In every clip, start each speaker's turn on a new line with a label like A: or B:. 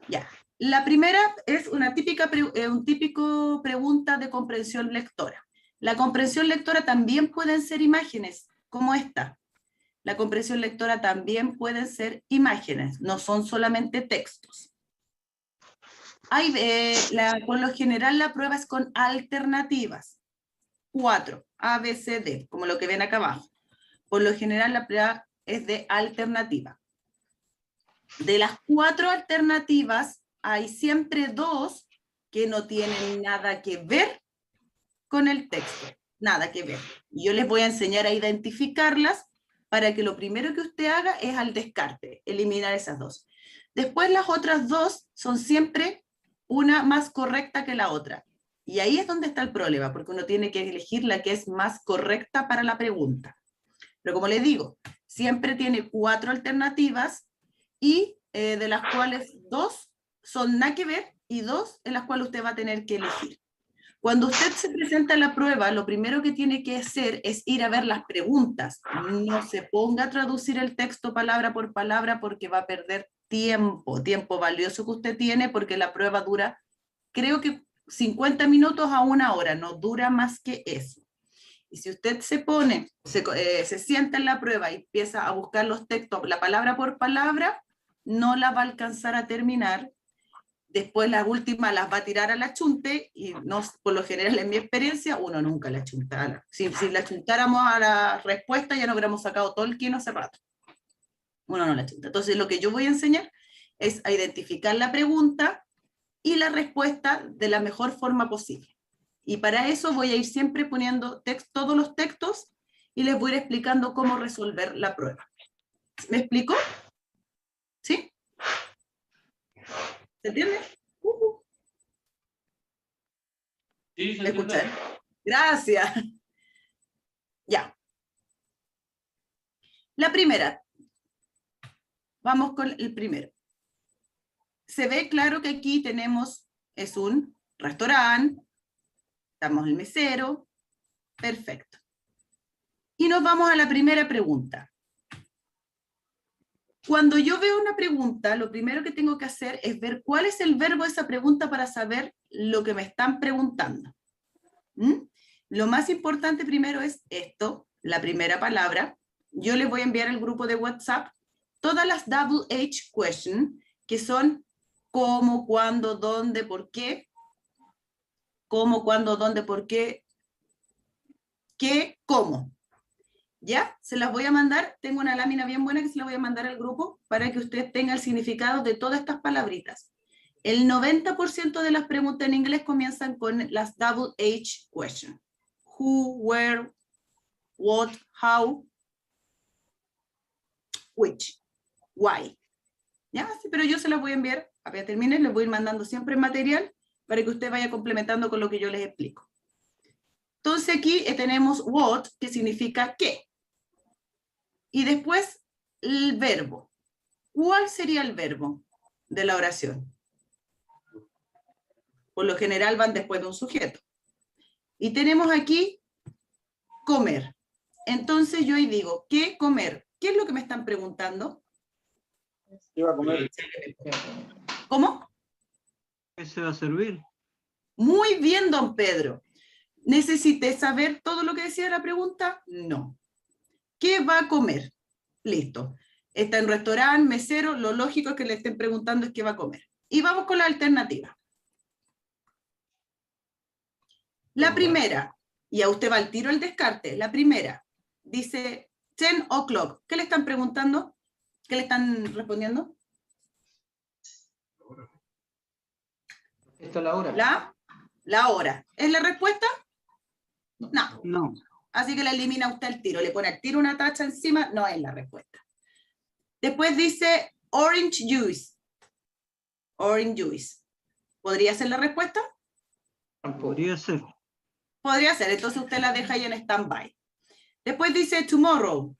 A: Ya. La primera es una un típico pregunta de comprensión lectora. La comprensión lectora también pueden ser imágenes, como esta. La comprensión lectora también pueden ser imágenes, no son solamente textos. Por lo general la prueba es con alternativas. 4, A, B, C, D, como lo que ven acá abajo. Por lo general la prueba es de alternativa. De las 4 alternativas, hay siempre 2 que no tienen nada que ver con el texto. Nada que ver. Yo les voy a enseñar a identificarlas para que lo primero que usted haga es al descarte, eliminar esas 2. Después las otras 2 son siempre una más correcta que la otra. Y ahí es donde está el problema, porque uno tiene que elegir la que es más correcta para la pregunta. Pero como les digo, siempre tiene 4 alternativas y de las cuales 2 son nada que ver y 2 en las cuales usted va a tener que elegir. Cuando usted se presenta a la prueba, lo primero que tiene que hacer es ir a ver las preguntas. No se ponga a traducir el texto palabra por palabra porque va a perder tiempo valioso que usted tiene, porque la prueba dura, creo que 50 minutos a 1 hora, no dura más que eso. Y si usted se sienta en la prueba y empieza a buscar los textos, la palabra por palabra, no la va a alcanzar a terminar. Después las últimas las va a tirar a la chunte, y no, por lo general en mi experiencia, uno nunca la chunta. Si la chuntáramos a la respuesta, ya no hubiéramos sacado todo el quino hace rato. Uno no la chunta. Entonces lo que yo voy a enseñar es a identificar la pregunta y la respuesta de la mejor forma posible. Y para eso voy a ir siempre poniendo todos los textos y les voy a ir explicando cómo resolver la prueba. ¿Me explico? ¿Sí? ¿Se entiende?
B: Sí, se
A: ¿Me
B: entiende.
A: escuchan? Gracias. Ya. La primera. Vamos con el primero. Se ve claro que aquí es un restaurante, estamos el mesero, perfecto. Y nos vamos a la primera pregunta. Cuando yo veo una pregunta, lo primero que tengo que hacer es ver cuál es el verbo de esa pregunta para saber lo que me están preguntando. Lo más importante primero es esto, la primera palabra. Yo les voy a enviar al grupo de WhatsApp todas las double H questions, que son cómo, cuándo, dónde, por qué. Cómo, cuándo, dónde, por qué, cómo. ¿Ya? Se las voy a mandar. Tengo una lámina bien buena que se la voy a mandar al grupo para que usted tenga el significado de todas estas palabritas. El 90% de las preguntas en inglés comienzan con las double H questions. Who, where, what, how, which, why. ¿Ya? Sí, pero yo se las voy a enviar, apenas termine, les voy a ir mandando siempre material para que usted vaya complementando con lo que yo les explico. Entonces aquí tenemos what, que significa qué. Y después el verbo. ¿Cuál sería el verbo de la oración? Por lo general van después de un sujeto. Y tenemos aquí comer. Entonces yo ahí digo, ¿qué comer? ¿Qué es lo que me están preguntando?
C: ¿Qué va a comer?
A: ¿Cómo?
D: ¿Qué se va a servir?
A: Muy bien, don Pedro. ¿Necesité saber todo lo que decía la pregunta? No. ¿Qué va a comer? Listo. Está en restaurante, mesero, lo lógico es que le estén preguntando es qué va a comer. Y vamos con la alternativa. La primera, y a usted va al tiro el descarte, la primera, dice 10 o'clock. ¿Qué le están preguntando? ¿Qué le están respondiendo?
B: Esto es la hora.
A: La hora. ¿Es la respuesta? No.
D: No.
A: Así que la elimina usted al tiro. Le pone al tiro una tacha encima, no es la respuesta. Después dice orange juice. Orange juice. ¿Podría ser la respuesta?
D: Podría ser.
A: Podría ser, entonces usted la deja ahí en stand-by. Después dice tomorrow.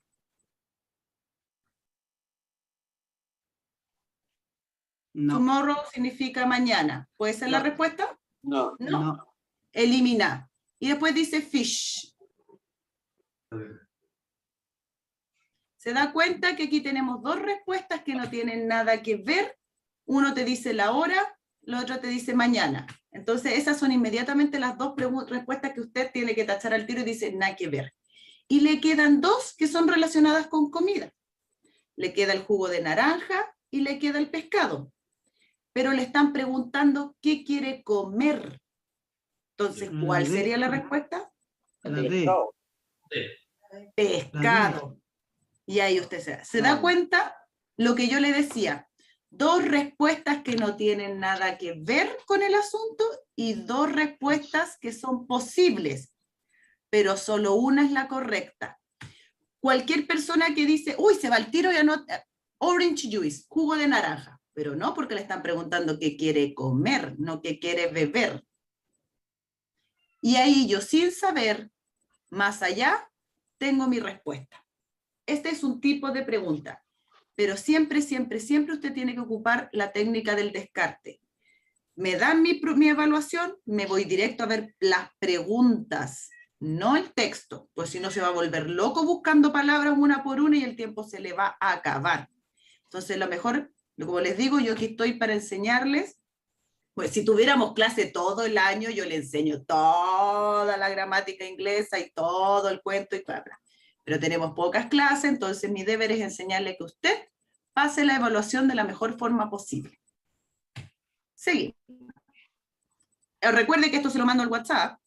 D: No.
A: Tomorrow significa mañana. ¿Puede ser la respuesta?
C: No.
D: No.
A: Elimina. Y después dice fish. ¿Se da cuenta que aquí tenemos dos respuestas que no tienen nada que ver uno te dice la hora, el otro te dice mañana. Entonces esas son inmediatamente las dos respuestas que usted tiene que tachar al tiro y dice nada que ver. Y le quedan dos que son relacionadas con comida. Le queda el jugo de naranja y le queda el pescado. Pero le están preguntando qué quiere comer. Entonces, ¿cuál sería la respuesta?
D: La D.
C: Pescado.
A: Pescado. Y ahí usted se da cuenta lo que yo le decía. Dos respuestas que no tienen nada que ver con el asunto y dos respuestas que son posibles, pero solo una es la correcta. Cualquier persona que dice, uy, se va al tiro y anota orange juice, jugo de naranja, pero no porque le están preguntando qué quiere comer, no qué quiere beber. Y ahí yo, sin saber, más allá, tengo mi respuesta. Este es un tipo de pregunta, pero siempre, siempre, siempre usted tiene que ocupar la técnica del descarte. Me dan mi evaluación, me voy directo a ver las preguntas, no el texto, pues si no se va a volver loco buscando palabras una por una y el tiempo se le va a acabar. Entonces lo mejor, como les digo, yo aquí estoy para enseñarles. Pues si tuviéramos clase todo el año, yo le enseño toda la gramática inglesa y todo el cuento y bla, bla. Pero tenemos pocas clases, entonces mi deber es enseñarle que usted pase la evaluación de la mejor forma posible. Seguimos. Recuerde que esto se lo mando al WhatsApp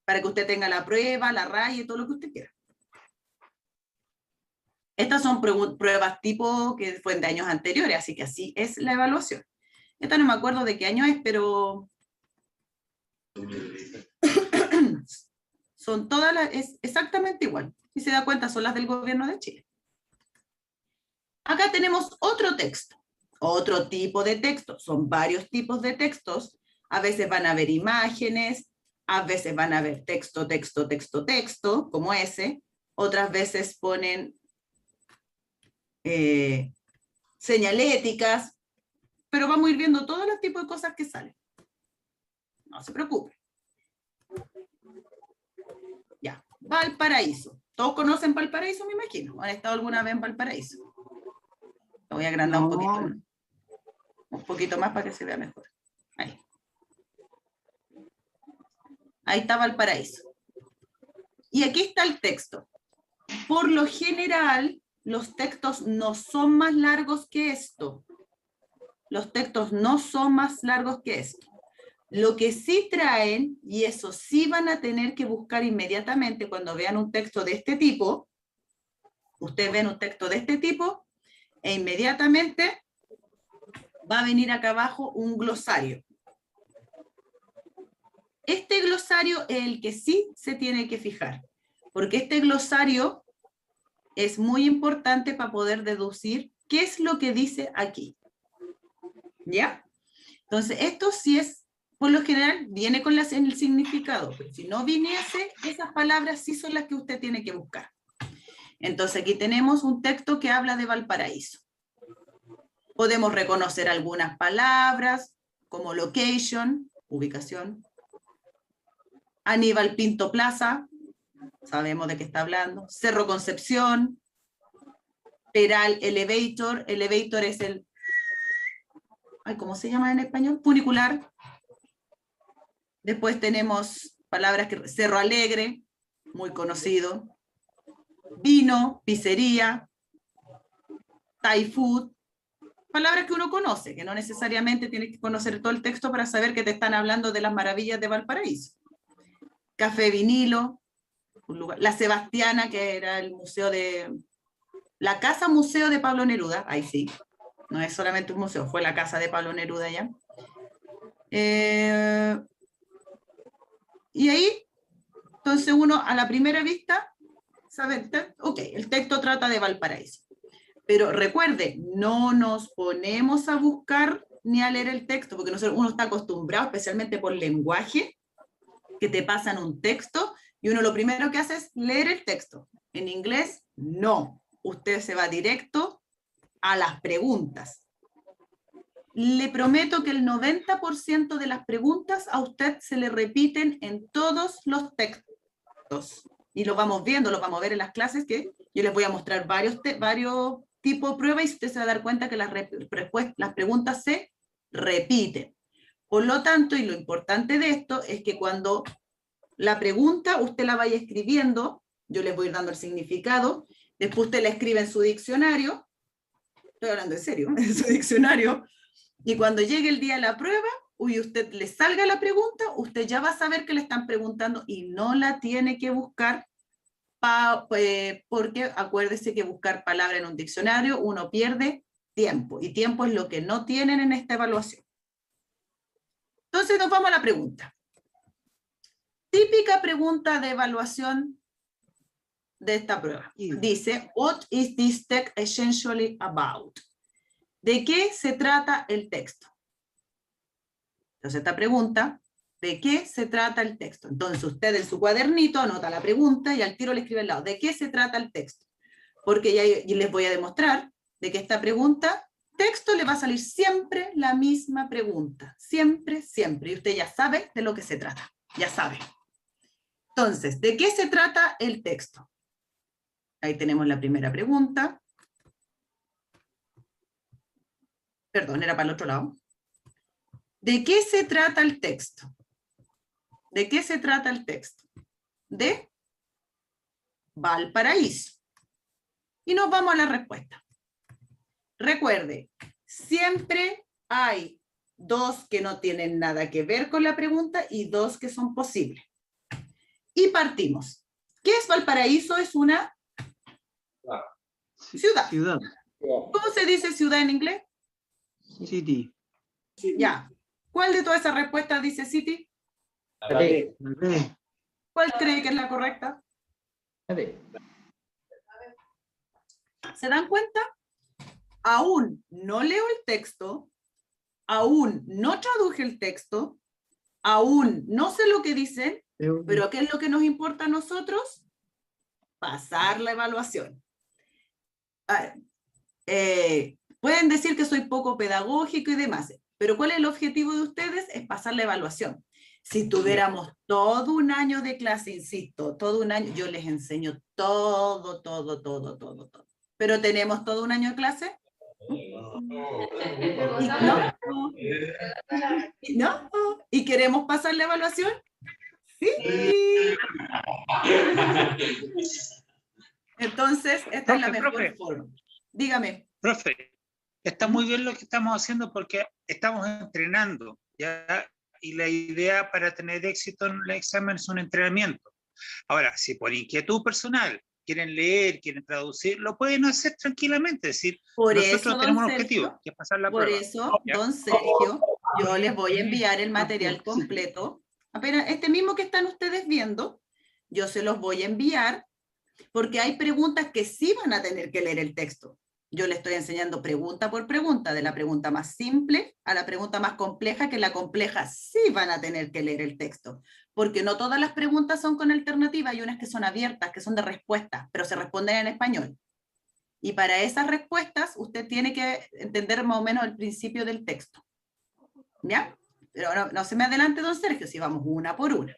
A: para que usted tenga la prueba, la raya y todo lo que usted quiera. Estas son pruebas tipo que fueron de años anteriores, así que así es la evaluación. Esta no me acuerdo de qué año es, pero son todas las, es exactamente igual. Si se da cuenta, son las del gobierno de Chile. Acá tenemos otro texto, otro tipo de texto. Son varios tipos de textos. A veces van a haber imágenes, a veces van a haber texto, texto, texto, texto, como ese. Otras veces ponen señaléticas, pero vamos a ir viendo todos los tipos de cosas que salen. No se preocupe. Ya, Valparaíso. ¿Todos conocen Valparaíso, me imagino? ¿Han estado alguna vez en Valparaíso? Lo voy a agrandar un poquito, ¿no? Un poquito más para que se vea mejor. Ahí. Ahí está Valparaíso. Y aquí está el texto. Por lo general, los textos no son más largos que esto. Los textos no son más largos que esto. Lo que sí traen, y eso sí van a tener que buscar inmediatamente cuando vean un texto de este tipo, ustedes ven un texto de este tipo, e inmediatamente va a venir acá abajo un glosario. Este glosario es el que sí se tiene que fijar, porque este glosario es muy importante para poder deducir qué es lo que dice aquí. ¿Ya? Entonces, esto sí es, por lo general, viene con en el significado, pero si no viniese, esas palabras sí son las que usted tiene que buscar. Entonces, aquí tenemos un texto que habla de Valparaíso. Podemos reconocer algunas palabras, como location, ubicación. Aníbal Pinto Plaza, sabemos de qué está hablando. Cerro Concepción. Peral Elevator, elevator es el, ¿cómo se llama en español? Funicular. Después tenemos palabras que, Cerro Alegre, muy conocido. Vino, pizzería, Thai food. Palabras que uno conoce, que no necesariamente tienes que conocer todo el texto para saber que te están hablando de las maravillas de Valparaíso. Café Vinilo, un lugar, la Sebastiana, que era el museo de, la casa museo de Pablo Neruda, ahí sí, no es solamente un museo, fue la casa de Pablo Neruda ya. Y ahí, entonces uno a la primera vista, sabe, ok, el texto trata de Valparaíso. Pero recuerde, no nos ponemos a buscar ni a leer el texto, porque uno está acostumbrado, especialmente por lenguaje, que te pasan un texto, y uno lo primero que hace es leer el texto. En inglés, no. Usted se va directo a las preguntas. Le prometo que el 90% de las preguntas a usted se le repiten en todos los textos. Y lo vamos viendo, lo vamos a ver en las clases, que yo les voy a mostrar varios tipo prueba y usted se va a dar cuenta que las preguntas se repiten. Por lo tanto, y lo importante de esto es que cuando la pregunta usted la vaya escribiendo, yo les voy a ir dando el significado, después usted la escribe en su diccionario, estoy hablando en serio, en su diccionario, y cuando llegue el día de la prueba, y usted le salga la pregunta, usted ya va a saber que le están preguntando y no la tiene que buscar, porque acuérdese que buscar palabra en un diccionario uno pierde tiempo, y tiempo es lo que no tienen en esta evaluación. Entonces nos vamos a la pregunta. Típica pregunta de evaluación de esta prueba. Dice, what is this text essentially about? ¿De qué se trata el texto? Entonces esta pregunta, ¿de qué se trata el texto? Entonces usted en su cuadernito anota la pregunta y al tiro le escribe al lado, ¿de qué se trata el texto? Porque ya les voy a demostrar de que esta pregunta, texto le va a salir siempre la misma pregunta. Siempre, siempre. Y usted ya sabe de lo que se trata. Ya sabe. Entonces, ¿de qué se trata el texto? Ahí tenemos la primera pregunta. Perdón, era para el otro lado. ¿De qué se trata el texto? ¿De qué se trata el texto? De Valparaíso. Y nos vamos a la respuesta. Recuerde, siempre hay dos que no tienen nada que ver con la pregunta y dos que son posibles. Y partimos. ¿Qué es Valparaíso? Es una ciudad.
D: Ciudad.
A: ¿Cómo se dice ciudad en inglés?
D: City.
A: Ya. ¿Cuál de todas esas respuestas dice city?
C: La D.
A: ¿Cuál cree que es la correcta?
C: La D.
A: ¿Se dan cuenta? Aún no leo el texto, aún no traduje el texto, aún no sé lo que dicen, pero ¿qué es lo que nos importa a nosotros? Pasar la evaluación. Pueden decir que soy poco pedagógico y demás, pero ¿cuál es el objetivo de ustedes? Es pasar la evaluación. Si tuviéramos todo un año de clase, insisto, todo un año, yo les enseño todo. Pero ¿tenemos todo un año de clase? ¿No? ¿Y queremos pasar la evaluación? Sí. Entonces, esta es la mejor forma. Dígame.
B: Profe, está muy bien lo que estamos haciendo porque estamos entrenando, ¿ya? Y la idea para tener éxito en el examen es un entrenamiento. Ahora, si por inquietud personal quieren leer, quieren traducir, lo pueden hacer tranquilamente. Es decir,
A: por
B: nosotros
A: eso,
B: tenemos un
A: Sergio,
B: objetivo, que es pasar la
A: por
B: prueba.
A: Eso, ¿ya? Don Sergio, yo les voy a enviar el material completo. Apenas este mismo que están ustedes viendo, yo se los voy a enviar porque hay preguntas que sí van a tener que leer el texto. Yo le estoy enseñando pregunta por pregunta, de la pregunta más simple a la pregunta más compleja, que la compleja sí van a tener que leer el texto, porque no todas las preguntas son con alternativa, hay unas que son abiertas, que son de respuesta, pero se responden en español. Y para esas respuestas, usted tiene que entender más o menos el principio del texto. ¿Ya? Pero no se me adelante, don Sergio, si vamos una por una.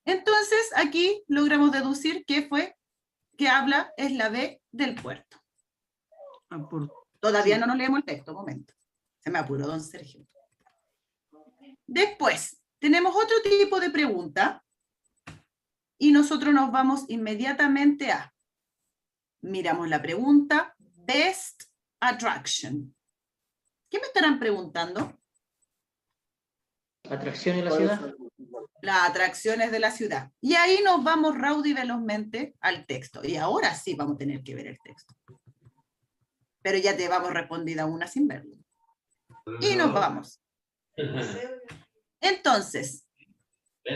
A: Entonces, aquí logramos deducir que habla es la B del puerto. Todavía no nos leemos el texto, un momento. Se me apuró, don Sergio. Después, tenemos otro tipo de pregunta y nosotros nos vamos inmediatamente a, miramos la pregunta, Best Attraction. ¿Qué me estarán preguntando?
C: ¿Atracciones de la ciudad?
A: Las atracciones de la ciudad. Y ahí nos vamos raudo y velozmente al texto. Y ahora sí vamos a tener que ver el texto. Pero ya te vamos respondida una sin verlo. Y nos vamos. Entonces,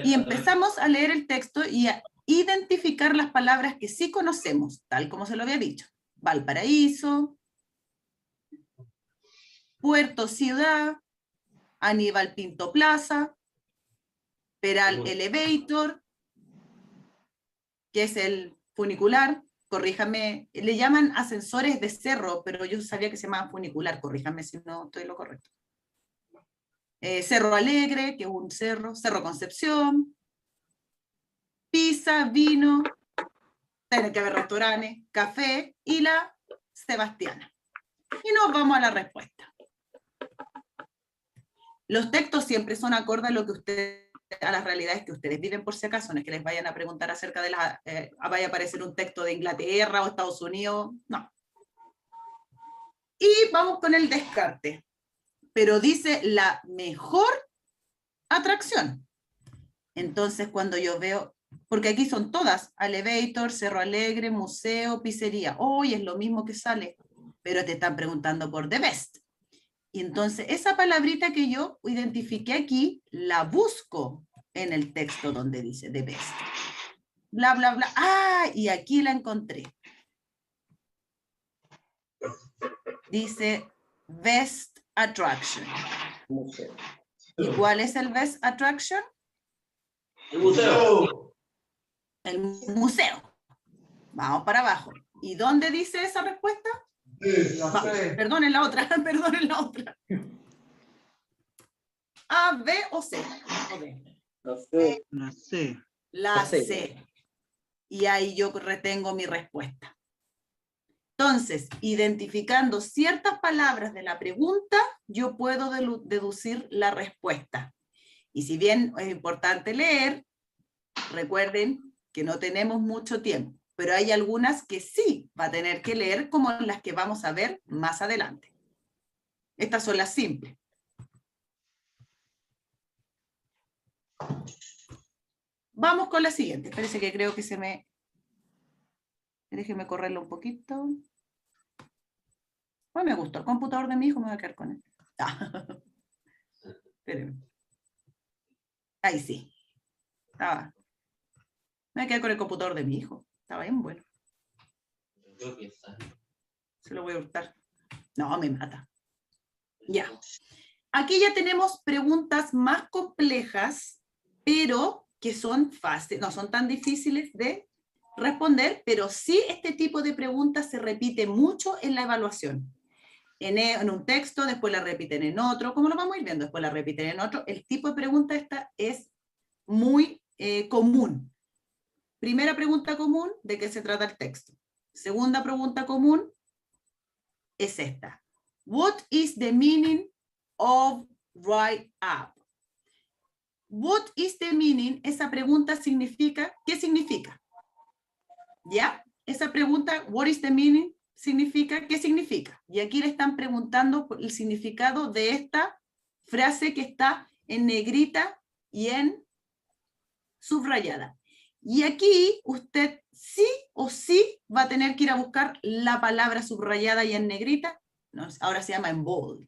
A: y empezamos a leer el texto y a identificar las palabras que sí conocemos, tal como se lo había dicho. Valparaíso, Puerto Ciudad, Aníbal Pinto Plaza, Peral Elevator, que es el funicular, corríjame, le llaman ascensores de cerro, pero yo sabía que se llamaba funicular, corríjame si no estoy lo correcto. Cerro Alegre, que es un cerro, Cerro Concepción, pizza, vino, tiene que haber restaurantes, café, y la Sebastiana. Y nos vamos a la respuesta. Los textos siempre son acorde a lo que ustedes, a las realidades que ustedes viven, por si acaso, no es que les vayan a preguntar acerca de la, vaya a aparecer un texto de Inglaterra o Estados Unidos, no. Y vamos con el descarte. Pero dice la mejor atracción. Entonces cuando yo veo, porque aquí son todas, elevator, Cerro Alegre, museo, pizzería, hoy es lo mismo que sale, pero te están preguntando por the best. Y entonces esa palabrita que yo identifiqué aquí, la busco en el texto donde dice the best. Bla, bla, bla. Ah, y aquí la encontré. Dice best attraction.
C: Museo.
A: ¿Y cuál es el best attraction?
E: El museo.
A: El museo. Vamos para abajo. ¿Y dónde dice esa respuesta? Perdonen la otra, perdonen la otra. A, B o C. O D.
D: No sé.
B: No sé.
A: La
C: C.
A: C. Y ahí yo retengo mi respuesta. Entonces, identificando ciertas palabras de la pregunta, yo puedo deducir la respuesta. Y si bien es importante leer, recuerden que no tenemos mucho tiempo, pero hay algunas que sí va a tener que leer, como las que vamos a ver más adelante. Estas son las simples. Vamos con la siguiente. Parece que creo que se me... Déjeme correrlo un poquito. Pues me gustó el computador de mi hijo, me voy a quedar con él. Ah. Espérenme. Ahí sí. Estaba. Me voy a quedar con el computador de mi hijo. Estaba bien bueno. Se lo voy a hurtar. No, me mata. Ya. Aquí ya tenemos preguntas más complejas, pero que son fáciles, no son tan difíciles de responder, pero sí este tipo de preguntas se repite mucho en la evaluación. En un texto, después la repiten en otro, como lo vamos a ir viendo, después la repiten en otro. El tipo de pregunta esta es muy común. Primera pregunta común, ¿de qué se trata el texto? Segunda pregunta común es esta. What is the meaning of write up? What is the meaning? Esa pregunta significa, ¿qué significa? ¿Ya? Esa pregunta, what is the meaning? Significa, ¿qué significa? Y aquí le están preguntando por el significado de esta frase que está en negrita y en subrayada. Y aquí usted sí o sí va a tener que ir a buscar la palabra subrayada y en negrita, no, ahora se llama en bold,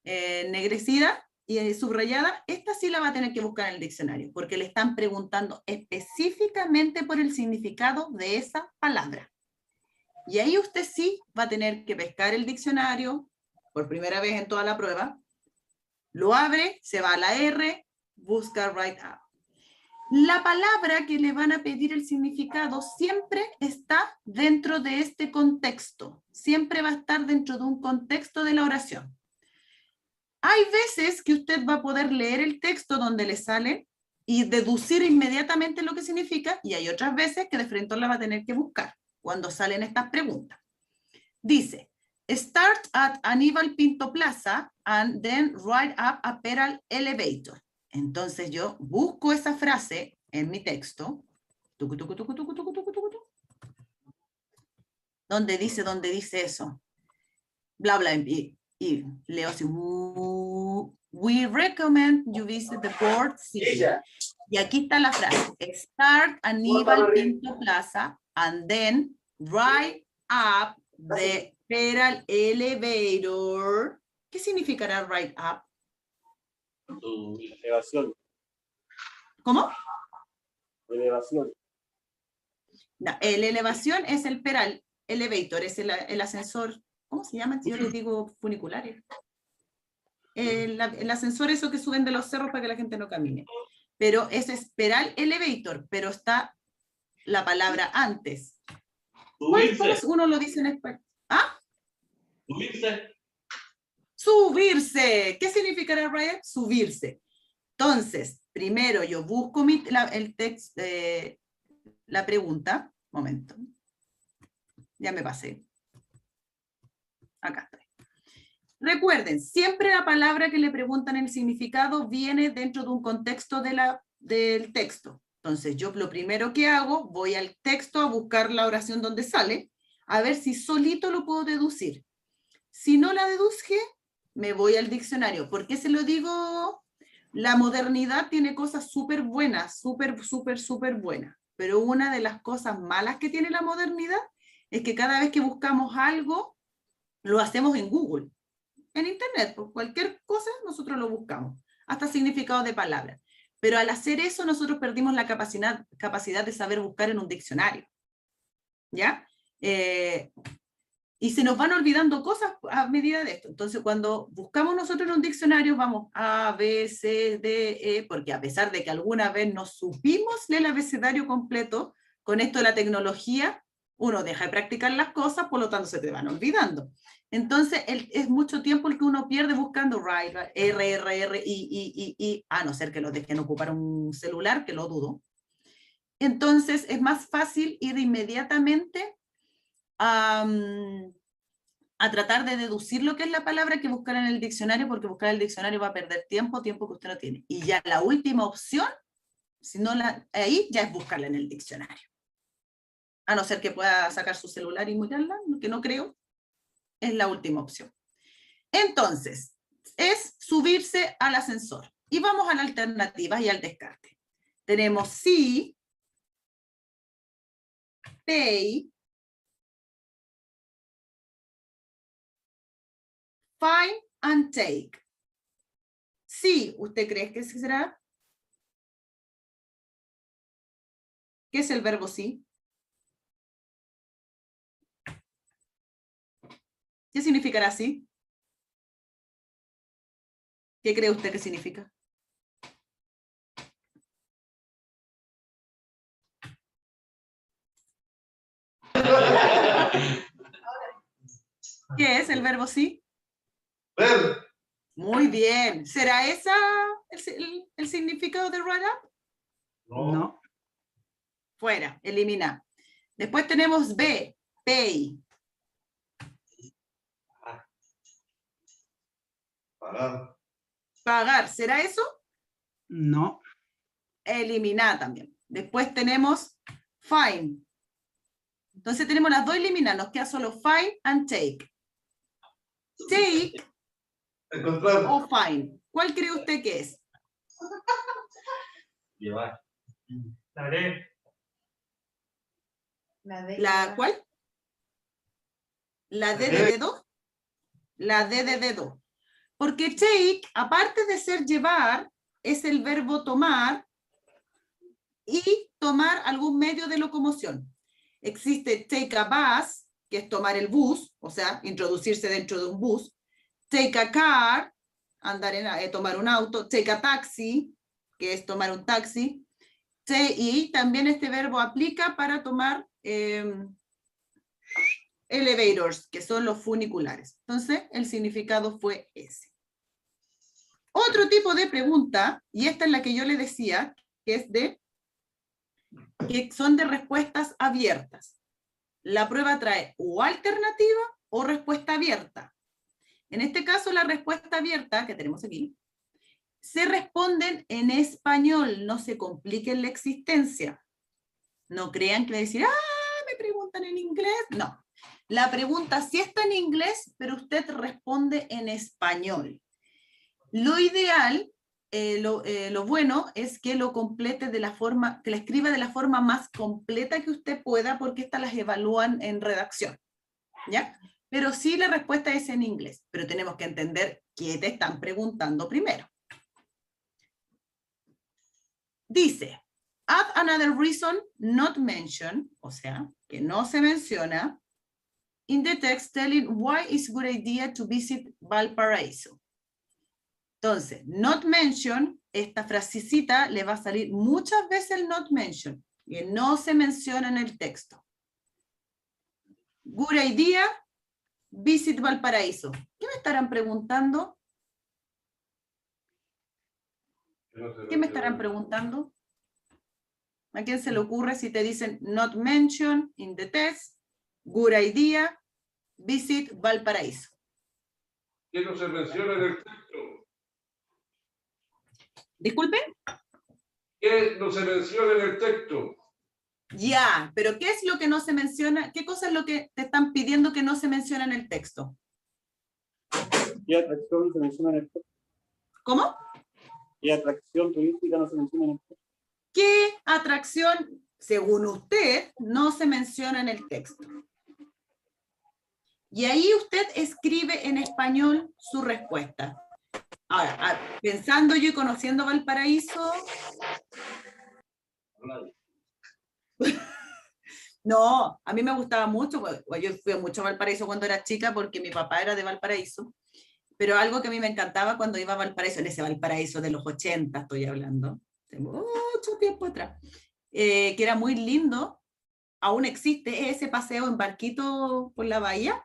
A: ennegrecida y subrayada, esta sí la va a tener que buscar en el diccionario, porque le están preguntando específicamente por el significado de esa palabra. Y ahí usted sí va a tener que pescar el diccionario, por primera vez en toda la prueba, lo abre, se va a la R, busca write up. La palabra que le van a pedir el significado siempre está dentro de este contexto, siempre va a estar dentro de un contexto de la oración. Hay veces que usted va a poder leer el texto donde le sale y deducir inmediatamente lo que significa, y hay otras veces que de frente la va a tener que buscar cuando salen estas preguntas. Dice, start at Aníbal Pinto Plaza and then ride up a Peral Elevator. Entonces yo busco esa frase en mi texto, donde dice eso, bla, bla, y leo así, we recommend you visit the port city. Y aquí está la frase, start Aníbal Pinto Plaza and then ride up the Peral Elevator. ¿Qué significará ride up?
E: Elevación.
A: ¿Cómo?
E: Elevación.
A: No, el elevación es el Peral Elevator, es el ascensor. ¿Cómo se llama? Yo les digo funiculares. El ascensor, eso que suben de los cerros para que la gente no camine. Pero ese es Peral Elevator, pero está la palabra antes. ¿Cómo uno lo dice en español? ¿Ah?
E: Subirse.
A: Subirse. ¿Qué significará Ryan? Subirse. Entonces, primero yo busco el texto, la pregunta. Momento. Ya me pasé. Acá está. Recuerden, siempre la palabra que le preguntan el significado viene dentro de un contexto del texto. Entonces, yo lo primero que hago, voy al texto a buscar la oración donde sale, a ver si solito lo puedo deducir. Si no la deduje, me voy al diccionario. ¿Por qué se lo digo? La modernidad tiene cosas súper buenas, súper buenas. Pero una de las cosas malas que tiene la modernidad es que cada vez que buscamos algo, lo hacemos en Google. En internet, por cualquier cosa nosotros lo buscamos, hasta significados de palabras. Pero al hacer eso nosotros perdimos la capacidad de saber buscar en un diccionario. ¿Ya? Y se nos van olvidando cosas a medida de esto. Entonces cuando buscamos nosotros en un diccionario vamos A, B, C, D, E, porque a pesar de que alguna vez nos supimos el abecedario completo, con esto de la tecnología, uno deja de practicar las cosas, por lo tanto se te van olvidando. Entonces, es mucho tiempo el que uno pierde buscando R, I, a no ser que lo dejen ocupar un celular, que lo dudo. Entonces, es más fácil ir inmediatamente a tratar de deducir lo que es la palabra que buscar en el diccionario, porque buscar en el diccionario va a perder tiempo que usted no tiene. Y ya la última opción, si no ahí ya es buscarla en el diccionario. A no ser que pueda sacar su celular y mirarla, que no creo. Es la última opción. Entonces, es subirse al ascensor. Y vamos a las alternativas y al descarte. Tenemos see, pay, find and take. See, ¿usted cree que será? ¿Qué es el verbo see? ¿Qué significará sí? ¿Qué cree usted que significa? ¿Qué es el verbo sí?
E: Ver.
A: Muy bien. ¿Será esa el significado de run up?
D: No.
A: Fuera, elimina. Después tenemos B, pay.
E: Pagar.
A: Pagar, ¿será eso?
D: No.
A: Eliminar también. Después tenemos find. Entonces tenemos las dos eliminadas, nos queda solo find and take. Take
E: Encontrar.
A: o find. ¿Cuál cree usted que es?
E: Llevar.
F: La D.
A: ¿La cuál? ¿La D de dedo? La D de dedo. Porque take, aparte de ser llevar, es el verbo tomar y tomar algún medio de locomoción. Existe take a bus, que es tomar el bus, o sea, introducirse dentro de un bus. Take a car, tomar un auto. Take a taxi, que es tomar un taxi. Y también este verbo aplica para tomar elevators, que son los funiculares. Entonces, el significado fue ese. Otro tipo de pregunta, y esta es la que yo le decía, que son de respuestas abiertas. La prueba trae o alternativa o respuesta abierta. En este caso, la respuesta abierta, que tenemos aquí, se responden en español, no se compliquen la existencia. No crean que decir, me preguntan en inglés. No, la pregunta sí está en inglés, pero usted responde en español. Lo ideal, lo bueno es que lo complete de la forma, que la escriba de la forma más completa que usted pueda, porque estas las evalúan en redacción, ¿ya? Pero sí la respuesta es en inglés, pero tenemos que entender qué te están preguntando primero. Dice, add another reason not mentioned, o sea, que no se menciona, in the text telling why it's a good idea to visit Valparaiso. Entonces, not mention, esta frasecita le va a salir muchas veces el not mention, que no se menciona en el texto. Good idea, visit Valparaíso. ¿Qué me estarán preguntando? ¿Qué me estarán preguntando? ¿A quién se le ocurre si te dicen not mention in the text, good idea, visit Valparaíso?
E: ¿Qué no se menciona en el texto?
A: Disculpen.
E: ¿Qué no se menciona en el texto?
A: Ya, pero ¿qué es lo que no se menciona? ¿Qué cosa es lo que te están pidiendo que no se menciona en el texto?
F: ¿Qué atracción no se menciona en el texto?
A: ¿Cómo?
F: ¿Qué atracción turística no se menciona en el texto?
A: ¿Qué atracción, según usted, no se menciona en el texto? Y ahí usted escribe en español su respuesta. Ahora, pensando yo y conociendo Valparaíso, no, a mí me gustaba mucho, pues, yo fui mucho a Valparaíso cuando era chica porque mi papá era de Valparaíso, pero algo que a mí me encantaba cuando iba a Valparaíso, en ese Valparaíso de los 80 estoy hablando, de mucho tiempo atrás, que era muy lindo, aún existe ese paseo en barquito por la bahía,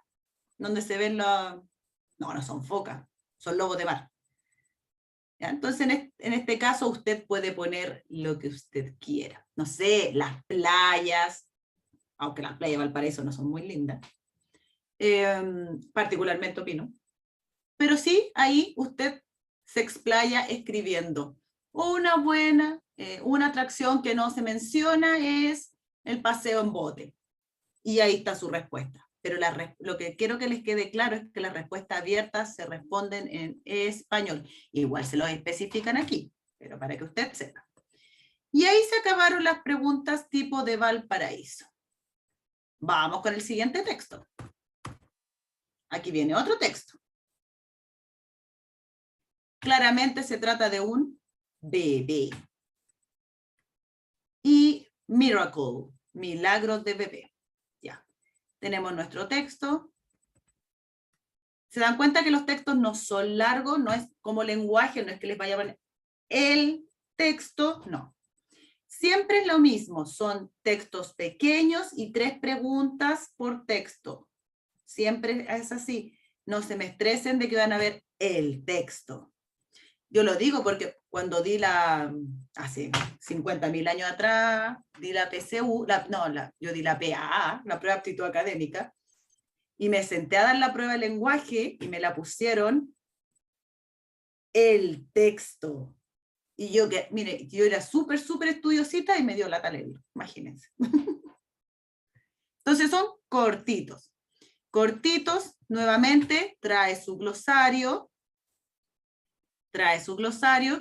A: donde se ven los, no son focas, son lobos de mar. ¿Ya? Entonces, en este caso, usted puede poner lo que usted quiera. No sé, las playas, aunque las playas de Valparaíso no son muy lindas, particularmente opino. Pero sí, ahí usted se explaya escribiendo. Una atracción que no se menciona es el paseo en bote. Y ahí está su respuesta. Pero lo que quiero que les quede claro es que las respuestas abiertas se responden en español. Igual se lo especifican aquí, pero para que usted sepa. Y ahí se acabaron las preguntas tipo de Valparaíso. Vamos con el siguiente texto. Aquí viene otro texto. Claramente se trata de un bebé. Y miracle, milagros de bebé. Ya. Tenemos nuestro texto. ¿Se dan cuenta que los textos no son largos? No es como lenguaje, no es que les vaya a poner el texto, no. Siempre es lo mismo, son textos pequeños y 3 preguntas por texto. Siempre es así. No se me estresen de que van a ver el texto. Yo lo digo porque cuando di hace 50.000 años atrás, di la PCU, yo di la PAA, la prueba de aptitud académica, y me senté a dar la prueba de lenguaje y me la pusieron el texto. Y yo, mire, yo era súper estudiosita y me dio lata leerlo, imagínense. Entonces son cortitos. Cortitos, nuevamente, trae su glosario,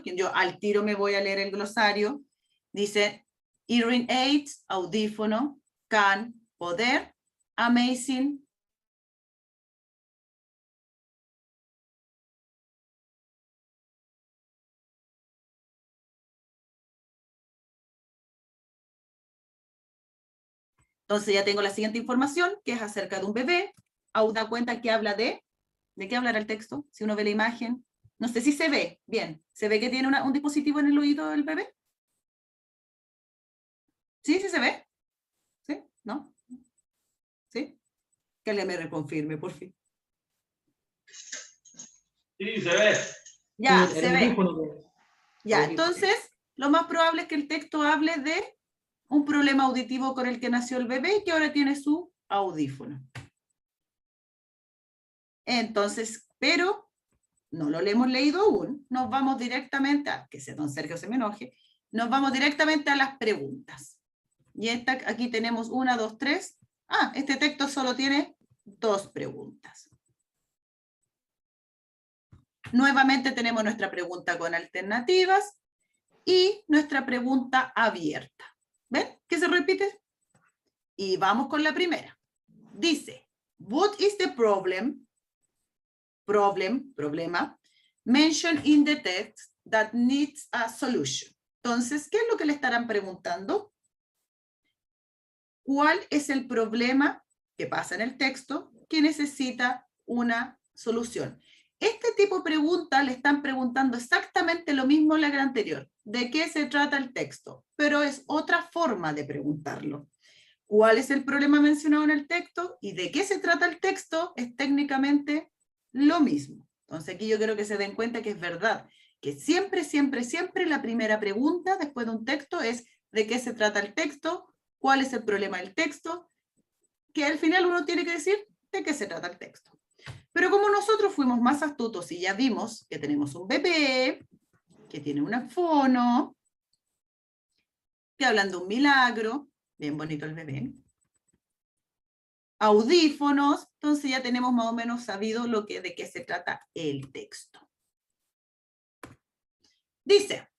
A: que yo al tiro me voy a leer el glosario. Dice, hearing aids, audífono, can, poder, amazing, entonces ya tengo la siguiente información, que es acerca de un bebé. Da cuenta que habla ¿de qué hablará el texto? Si uno ve la imagen. No sé si se ve, bien. ¿Se ve que tiene un dispositivo en el oído del bebé? ¿Sí? ¿Sí se ve? ¿Sí? ¿No? ¿Sí? Que alguien me reconfirme, por fin.
E: Sí, se ve.
A: Ya,
C: Sí,
A: se
C: el
A: ve.
C: audífono de-
A: Ya,
C: audífono.
A: entonces, lo más probable es que el texto hable de un problema auditivo con el que nació el bebé y que ahora tiene su audífono. Entonces, pero no lo hemos leído aún, nos vamos directamente que don Sergio se me enoje, nos vamos directamente a las preguntas. Y aquí tenemos 1, 2, 3. Este texto solo tiene 2 preguntas. Nuevamente tenemos nuestra pregunta con alternativas y nuestra pregunta abierta. ¿Ven? ¿Qué se repite? Y vamos con la primera. Dice, what is the problema, mentioned in the text that needs a solution? Entonces, ¿qué es lo que le estarán preguntando? ¿Cuál es el problema que pasa en el texto que necesita una solución? Este tipo de preguntas le están preguntando exactamente lo mismo a la anterior. ¿De qué se trata el texto? Pero es otra forma de preguntarlo. ¿Cuál es el problema mencionado en el texto? ¿Y de qué se trata el texto? Es técnicamente lo mismo. Entonces aquí yo quiero que se den cuenta que es verdad, que siempre la primera pregunta después de un texto es ¿de qué se trata el texto? ¿Cuál es el problema del texto? Que al final uno tiene que decir de qué se trata el texto. Pero como nosotros fuimos más astutos y ya vimos que tenemos un bebé, que tiene una fono, que hablan de un milagro, bien bonito el bebé, audífonos, entonces ya tenemos más o menos sabido de qué se trata el texto. Dice,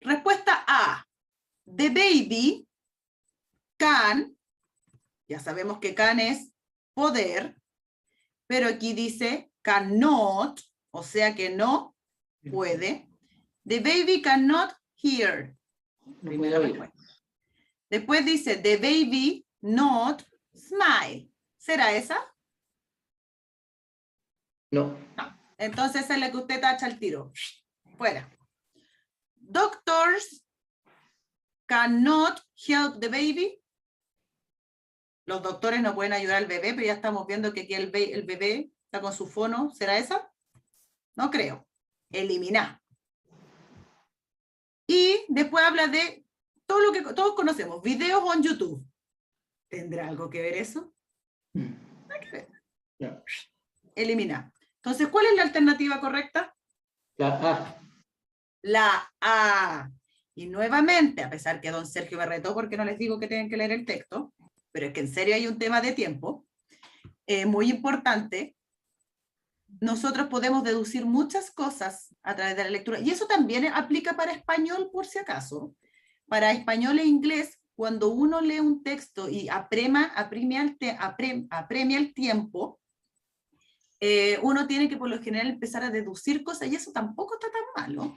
A: respuesta A, the baby can, ya sabemos que can es poder, pero aquí dice cannot, o sea que no puede. The baby cannot hear.
C: No
A: Primera
C: puede oír.
A: respuesta. Después dice, the baby not smile. ¿Será esa?
C: No.
A: Entonces esa es la que usted tacha al tiro. Fuera. Doctors cannot help the baby. Los doctores no pueden ayudar al bebé, pero ya estamos viendo que aquí el bebé está con su fono. ¿Será esa? No creo. Eliminar. Y después habla de todo lo que todos conocemos, videos en YouTube. ¿Tendrá algo que ver eso? Nada que ver.
C: No.
A: Eliminar. Entonces, ¿cuál es la alternativa correcta?
C: La A.
A: La A. Y nuevamente, a pesar que don Sergio me retó porque no les digo que tienen que leer el texto, pero es que en serio hay un tema de tiempo muy importante. Nosotros podemos deducir muchas cosas a través de la lectura. Y eso también aplica para español, por si acaso. Para español e inglés, cuando uno lee un texto y apremia el tiempo, uno tiene que por lo general empezar a deducir cosas, y eso tampoco está tan malo.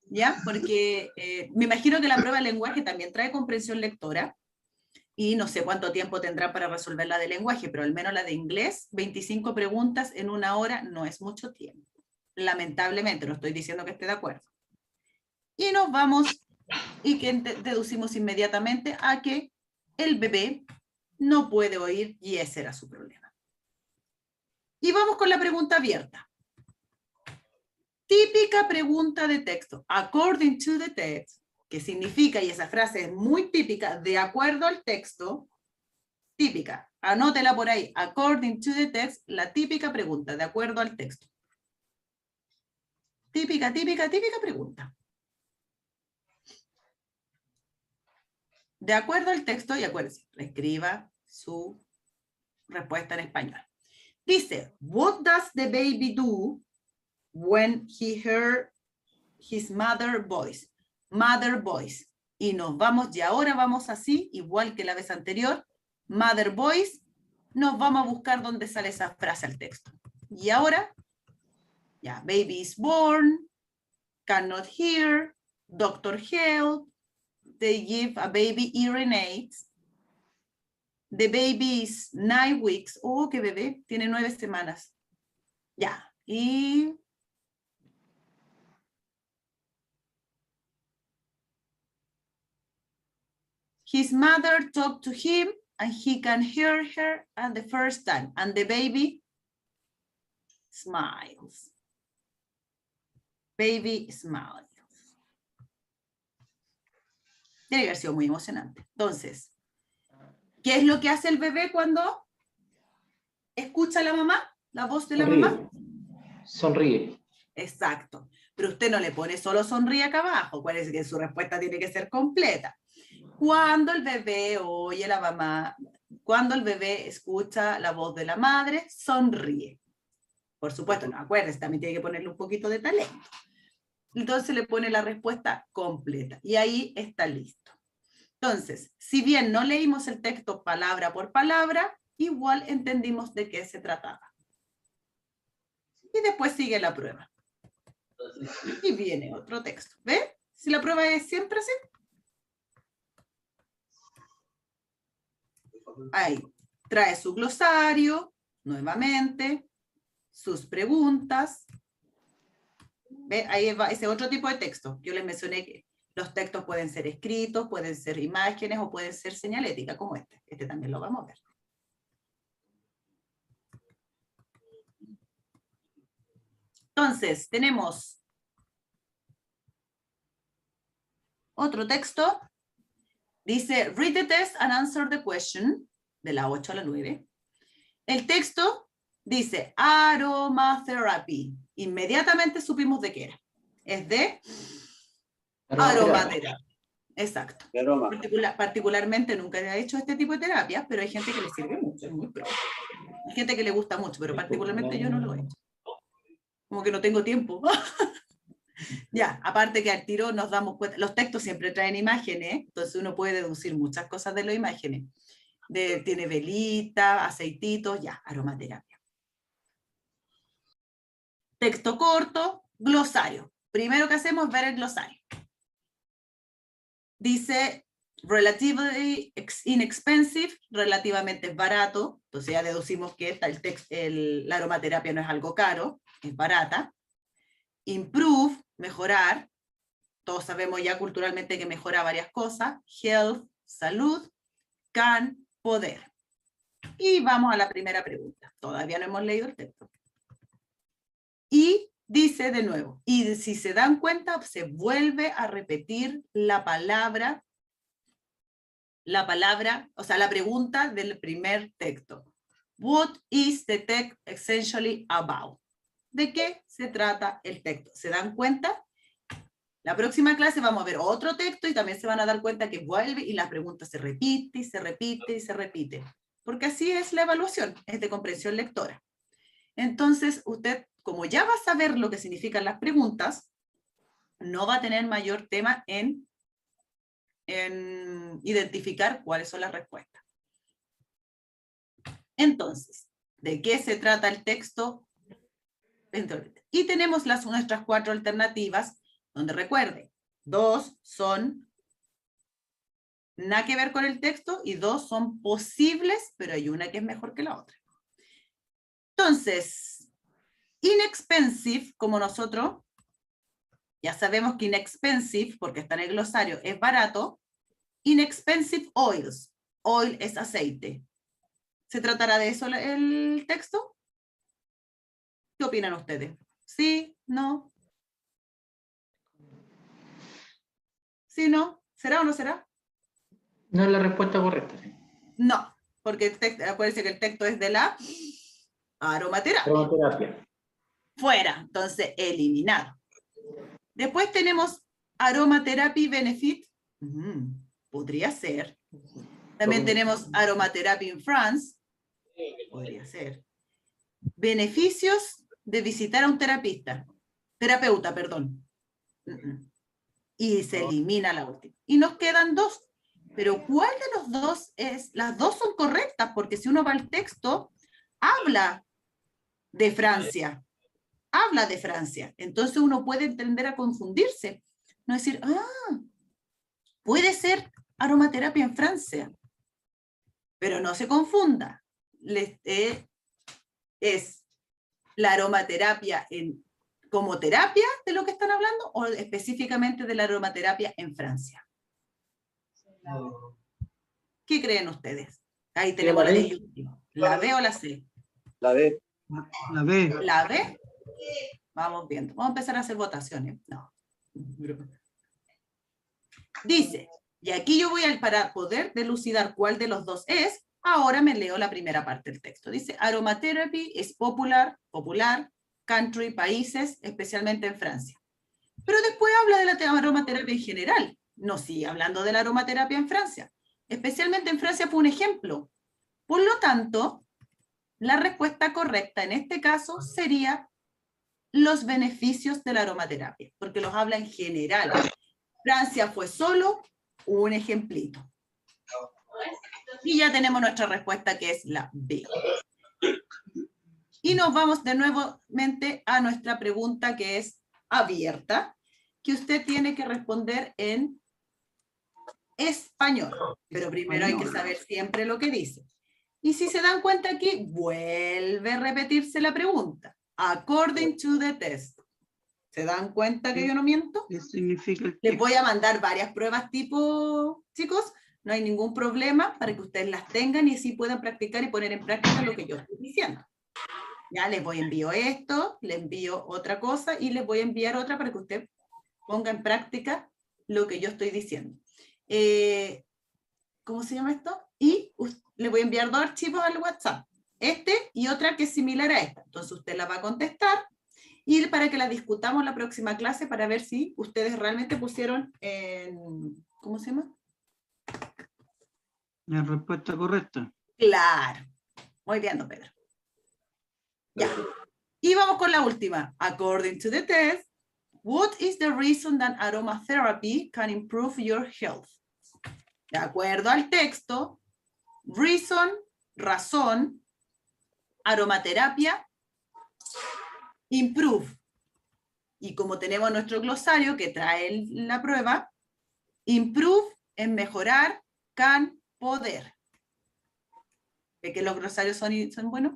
A: ¿Ya? Porque me imagino que la prueba de lenguaje también trae comprensión lectora, y no sé cuánto tiempo tendrá para resolver la de lenguaje, pero al menos la de inglés, 25 preguntas en 1 hora no es mucho tiempo. Lamentablemente, no estoy diciendo que esté de acuerdo. Y nos vamos, y que deducimos inmediatamente a que el bebé no puede oír, y ese era su problema. Y vamos con la pregunta abierta. Típica pregunta de texto. According to the text, que significa, y esa frase es muy típica, de acuerdo al texto, típica, anótela por ahí, according to the text, la típica pregunta, de acuerdo al texto. Típica pregunta. De acuerdo al texto, y acuérdense, escriba su respuesta en español. Dice, what does the baby do when he heard his mother voice? Mother voice. Y nos vamos, y ahora vamos así, igual que la vez anterior, mother voice, nos vamos a buscar dónde sale esa frase al texto. Y ahora, ya, baby is born, cannot hear, doctor help, they give a baby hearing aids, the baby is 9 weeks, oh, qué bebé, tiene 9 semanas. Ya, y his mother talked to him and he can hear her at the first time. And the baby smiles. Baby smiles. Tiene que haber sido muy emocionante. Entonces, ¿qué es lo que hace el bebé cuando escucha a la mamá? La voz de la mamá.
C: Sonríe.
A: Exacto. Pero usted no le pone solo sonríe acá abajo. Acuérdese que su respuesta tiene que ser completa. Cuando el bebé oye a la mamá, cuando el bebé escucha la voz de la madre, sonríe. Por supuesto, no, acuérdense, también tiene que ponerle un poquito de talento. Entonces le pone la respuesta completa y ahí está listo. Entonces, si bien no leímos el texto palabra por palabra, igual entendimos de qué se trataba. Y después sigue la prueba. Y viene otro texto. ¿Ven? Si la prueba es siempre así. Ahí trae su glosario, nuevamente, sus preguntas. ¿Ve? Ahí va ese otro tipo de texto. Yo les mencioné que los textos pueden ser escritos, pueden ser imágenes o pueden ser señalética como este. Este también lo vamos a ver. Entonces, tenemos otro texto. Dice, read the test and answer the question, de la 8 a la 9. el texto dice aromatherapy. Inmediatamente supimos de qué era. Es de aromaterapia. Exacto.
F: De aroma.
A: Particularmente nunca he hecho este tipo de terapia, pero hay gente que le sirve mucho, es muy pro. Hay gente que le gusta mucho, pero particularmente yo no lo he hecho. Como que no tengo tiempo. Ya, aparte que al tiro nos damos cuenta, los textos siempre traen imágenes, entonces uno puede deducir muchas cosas de las imágenes. Tiene velita, aceititos, ya, aromaterapia. Texto corto, glosario. Primero que hacemos es ver el glosario. Dice, relatively inexpensive, relativamente barato, entonces ya deducimos que la aromaterapia no es algo caro, es barata. Improve, mejorar, todos sabemos ya culturalmente que mejora varias cosas, health, salud, can, poder. Y vamos a la primera pregunta, todavía no hemos leído el texto. Y dice de nuevo, y si se dan cuenta, se vuelve a repetir la palabra, o sea, la pregunta del primer texto. What is the text essentially about? ¿De qué se trata el texto? ¿Se dan cuenta? La próxima clase vamos a ver otro texto y también se van a dar cuenta que vuelve y la pregunta se repite y se repite y se repite. Porque así es la evaluación, es de comprensión lectora. Entonces, usted, como ya va a saber lo que significan las preguntas, no va a tener mayor tema en identificar cuáles son las respuestas. Entonces, ¿de qué se trata el texto? Y tenemos nuestras 4 alternativas, donde recuerde, 2 son nada que ver con el texto y 2 son posibles, pero hay una que es mejor que la otra. Entonces, inexpensive, como nosotros, ya sabemos que inexpensive, porque está en el glosario, es barato. Inexpensive oils, oil es aceite. ¿Se tratará de eso el texto? ¿Qué opinan ustedes? ¿Sí? ¿No? ¿Sí? ¿No? ¿Será o no será?
C: No es la respuesta correcta. Sí.
A: No, porque acuérdense que el texto es de la aromaterapia.
C: Aromaterapia.
A: Fuera, entonces eliminado. Después tenemos aromatherapy benefit. Podría ser. También tenemos aromatherapy in France. Podría ser. Beneficios de visitar a un terapeuta, perdón. Y se elimina la última. Y nos quedan 2. Pero ¿cuál de los 2 es? Las 2 son correctas, porque si uno va al texto, habla de Francia. Habla de Francia. Entonces uno puede tender a confundirse. No decir, puede ser aromaterapia en Francia. Pero no se confunda. Es la aromaterapia como terapia de lo que están hablando o específicamente de la aromaterapia en Francia. ¿Qué creen ustedes? Ahí tenemos la D. ¿La B o la C?
F: La D.
D: La B.
A: ¿La B? Vamos viendo. Vamos a empezar a hacer votaciones. No. Dice, y aquí yo voy para poder delucidar cuál de los 2 es, ahora me leo la primera parte del texto. Dice, aromatherapy es popular, country, países, especialmente en Francia. Pero después habla de la aromaterapia en general. No sigue hablando de la aromaterapia en Francia. Especialmente en Francia fue un ejemplo. Por lo tanto, la respuesta correcta en este caso sería los beneficios de la aromaterapia, porque los habla en general. Francia fue solo un ejemplito. Y ya tenemos nuestra respuesta, que es la B. Y nos vamos de nuevamente a nuestra pregunta, que es abierta, que usted tiene que responder en español. Pero primero hay que saber siempre lo que dice. Y si se dan cuenta aquí, vuelve a repetirse la pregunta. According to the test. ¿Se dan cuenta que yo no miento?
D: ¿Qué significa el
A: Les
D: texto?
A: voy a mandar varias pruebas tipo, chicos, no hay ningún problema para que ustedes las tengan y así puedan practicar y poner en práctica lo que yo estoy diciendo. Ya les voy a envío esto, les envío otra cosa y les voy a enviar otra para que usted ponga en práctica lo que yo estoy diciendo. ¿Cómo se llama esto? Y le voy a enviar 2 archivos al WhatsApp. y otra que es similar a esta. Entonces usted la va a contestar y para que la discutamos la próxima clase para ver si ustedes realmente pusieron en, ¿cómo se llama?
D: La respuesta correcta.
A: Claro. Muy bien, don Pedro. Ya. Y vamos con la última. According to the test, what is the reason that aromatherapy can improve your health? De acuerdo al texto, reason, razón, aromaterapia, improve. Y como tenemos nuestro glosario que trae la prueba, improve es mejorar, can, poder. ¿Ve que los glosarios son buenos?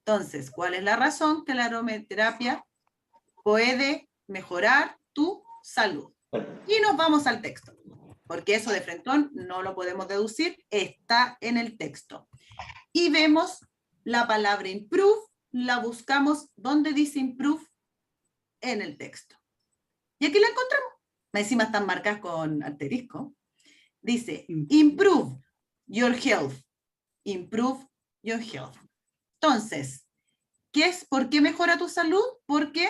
A: Entonces, ¿cuál es la razón que la aromaterapia puede mejorar tu salud? Y nos vamos al texto, porque eso de frentón no lo podemos deducir, está en el texto. Y vemos la palabra improve, la buscamos, ¿dónde dice improve? En el texto. Y aquí la encontramos. Encima están marcadas con asterisco. Dice, improve your health. Improve your health. Entonces, ¿por qué mejora tu salud? Porque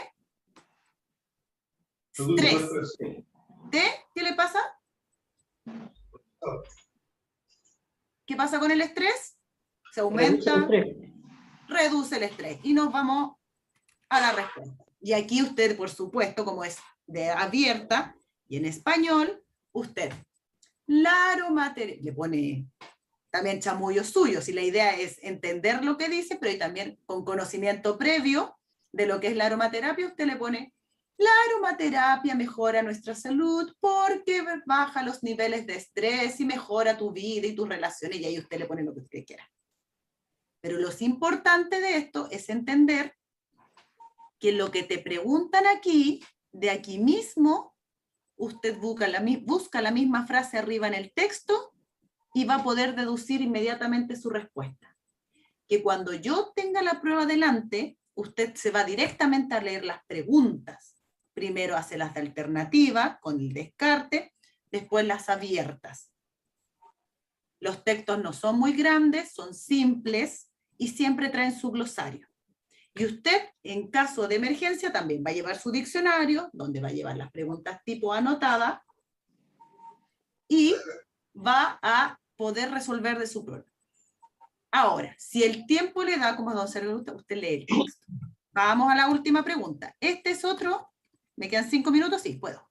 A: estrés. ¿Qué le pasa? ¿Qué pasa con el estrés? Se aumenta, reduce el estrés. Y nos vamos a la respuesta. Y aquí usted, por supuesto, como es de abierta y en español, usted, la aromaterapia, le pone también chamullo suyo, si la idea es entender lo que dice, pero también con conocimiento previo de lo que es la aromaterapia, usted le pone, la aromaterapia mejora nuestra salud porque baja los niveles de estrés y mejora tu vida y tus relaciones, y ahí usted le pone lo que usted quiera. Pero lo importante de esto es entender que lo que te preguntan aquí, de aquí mismo, usted busca la misma frase arriba en el texto y va a poder deducir inmediatamente su respuesta. Que cuando yo tenga la prueba delante, usted se va directamente a leer las preguntas. Primero hace las de alternativa, con el descarte, después las abiertas. Los textos no son muy grandes, son simples y siempre traen su glosario. Y usted, en caso de emergencia, también va a llevar su diccionario, donde va a llevar las preguntas tipo anotada, y va a poder resolver de su problema. Ahora, si el tiempo le da, como a don Sergio, usted lee el texto. Vamos a la última pregunta. Este es otro, ¿me quedan 5 minutos? Sí, puedo.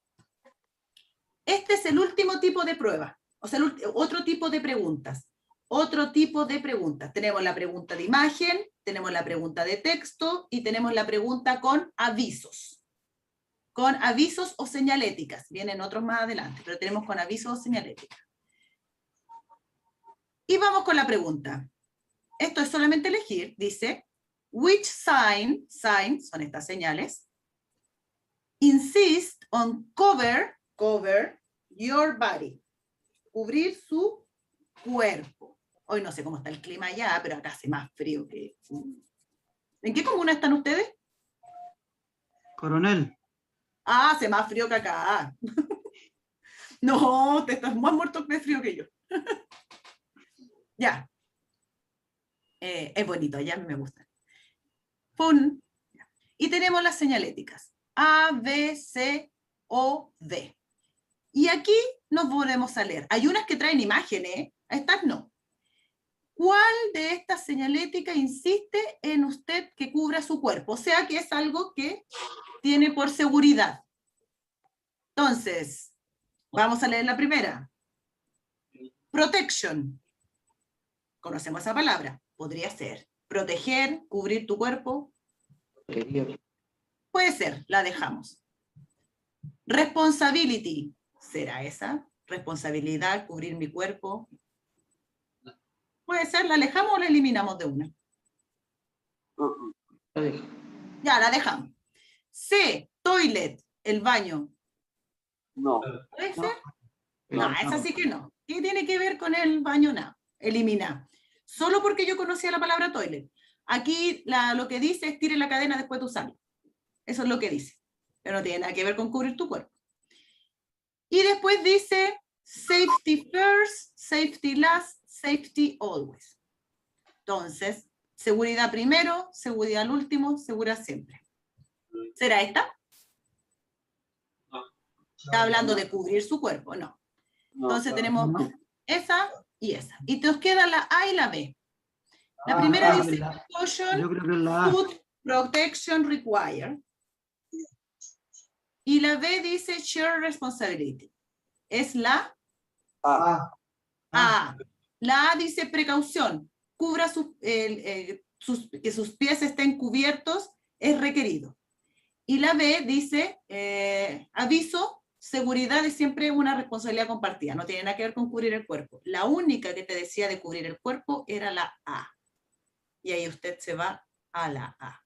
A: Este es el último tipo de prueba, o sea, otro tipo de preguntas. Otro tipo de preguntas. Tenemos la pregunta de imagen, tenemos la pregunta de texto y tenemos la pregunta con avisos. Con avisos o señaléticas. Vienen otros más adelante, pero tenemos con avisos o señaléticas. Y vamos con la pregunta. Esto es solamente elegir. Dice, which sign son estas señales, insist on cover your body. Cubrir su cuerpo. Hoy no sé cómo está el clima allá, pero acá hace más frío que... ¿En qué comuna están ustedes?
D: Coronel.
A: Ah, hace más frío que acá. No, te estás más muerto de frío que yo. Ya. Es bonito, ya me gusta. Pum. Y tenemos las señaléticas. A, B, C, O, D. Y aquí nos volvemos a leer. Hay unas que traen imágenes, estas no. ¿Cuál de estas señaléticas insiste en usted que cubra su cuerpo? O sea que es algo que tiene por seguridad. Entonces, vamos a leer la primera. Protection. Conocemos esa palabra. Podría ser proteger, cubrir tu cuerpo. Puede ser, la dejamos. Responsibility. ¿Será esa? Responsabilidad, cubrir mi cuerpo. Puede ser, ¿la dejamos o la eliminamos de una? Ya, la dejamos. C, toilet, el baño.
E: No.
A: ¿Puede ser? No, esa sí que no. ¿Qué tiene que ver con el baño? No, elimina. Solo porque yo conocía la palabra toilet. Aquí lo que dice es tire la cadena después de usarla. Eso es lo que dice. Pero no tiene nada que ver con cubrir tu cuerpo. Y después dice safety first, safety last, safety always. Entonces, Seguridad primero, seguridad al último, seguridad siempre. ¿Será esta? Está hablando de cubrir su cuerpo, no. Entonces tenemos
D: no.
A: esa y esa. Y te os queda la A y la B. La primera
D: Ah,
A: dice
D: la-
A: Precaution,
D: Yo creo que es la A.
A: Food Protection Required. Y la B dice Shared Responsibility. Es la
D: Ah,
A: A. La A dice precaución. Cubra que sus pies estén cubiertos, es requerido. Y la B dice aviso, seguridad es siempre una responsabilidad compartida. No tiene nada que ver con cubrir el cuerpo. La única que te decía de cubrir el cuerpo era la A. Y ahí usted se va a la A.